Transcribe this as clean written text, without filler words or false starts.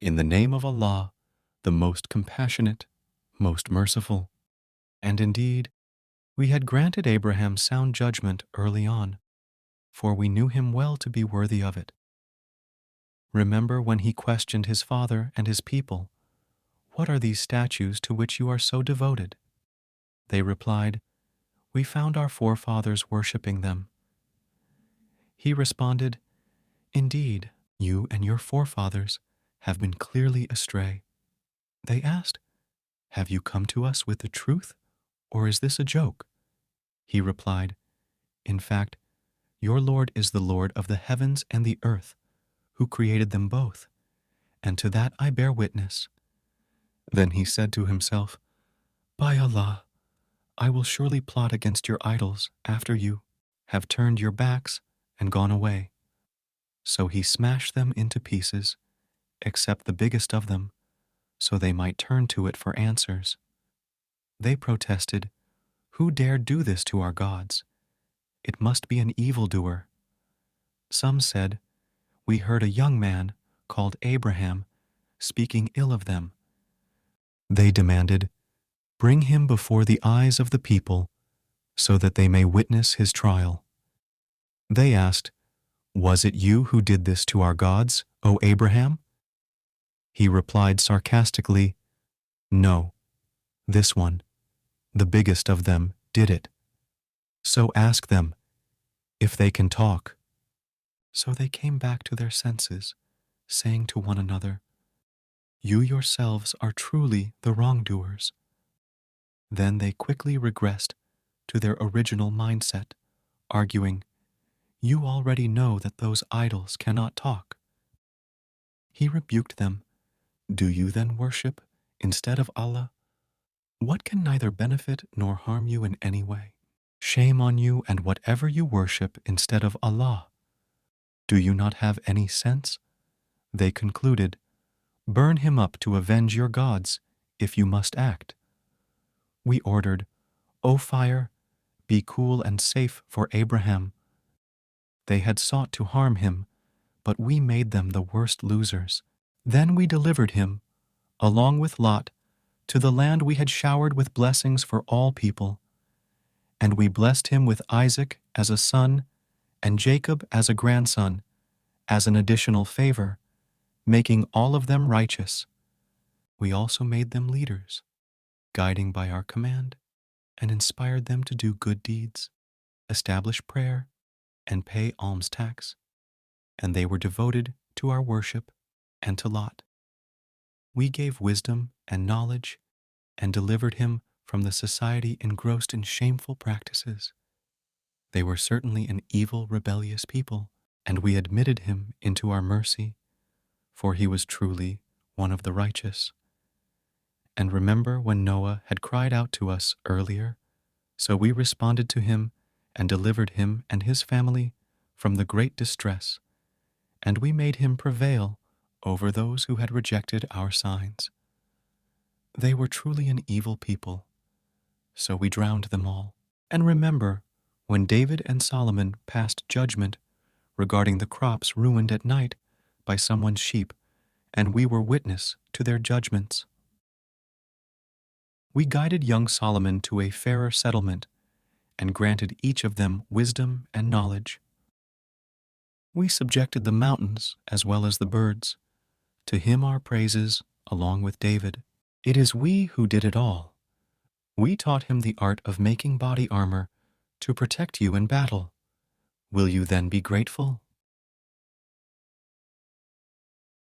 In the name of Allah, the most compassionate, most merciful. And indeed, we had granted Abraham sound judgment early on, for we knew him well to be worthy of it. Remember when he questioned his father and his people, "What are these statues to which you are so devoted?" They replied, "We found our forefathers worshipping them." He responded, "Indeed, you and your forefathers have been clearly astray." They asked, "Have you come to us with the truth, or is this a joke?" He replied, "In fact, your Lord is the Lord of the heavens and the earth, who created them both, and to that I bear witness." Then he said to himself, "By Allah, I will surely plot against your idols after you have turned your backs and gone away." So he smashed them into pieces, except the biggest of them, so they might turn to it for answers. They protested, "Who dared do this to our gods? It must be an evildoer." Some said, "We heard a young man called Abraham speaking ill of them." They demanded, "Bring him before the eyes of the people so that they may witness his trial." They asked, "Was it you who did this to our gods, O Abraham?" He replied sarcastically, "No, this one, the biggest of them, did it. So ask them if they can talk." So they came back to their senses, saying to one another, "You yourselves are truly the wrongdoers." Then they quickly regressed to their original mindset, arguing, "You already know that those idols cannot talk." He rebuked them, "Do you then worship instead of Allah what can neither benefit nor harm you in any way? Shame on you and whatever you worship instead of Allah. Do you not have any sense?" They concluded, "Burn him up to avenge your gods, if you must act." We ordered, "O fire, be cool and safe for Abraham." They had sought to harm him, but we made them the worst losers. Then we delivered him, along with Lot, to the land we had showered with blessings for all people. And we blessed him with Isaac as a son and Jacob as a grandson, as an additional favor, making all of them righteous. We also made them leaders, guiding by our command, and inspired them to do good deeds, establish prayer, and pay alms tax. And they were devoted to our worship and to Lot. We gave wisdom and knowledge and delivered him from the society engrossed in shameful practices. They were certainly an evil, rebellious people, and we admitted him into our mercy, for he was truly one of the righteous. And remember when Noah had cried out to us earlier, so we responded to him and delivered him and his family from the great distress, and we made him prevail over those who had rejected our signs. They were truly an evil people, so we drowned them all. And remember when David and Solomon passed judgment regarding the crops ruined at night by someone's sheep, and we were witness to their judgments. We guided young Solomon to a fairer settlement and granted each of them wisdom and knowledge. We subjected the mountains as well as the birds. To him our praises, along with David. It is we who did it all. We taught him the art of making body armor to protect you in battle. Will you then be grateful?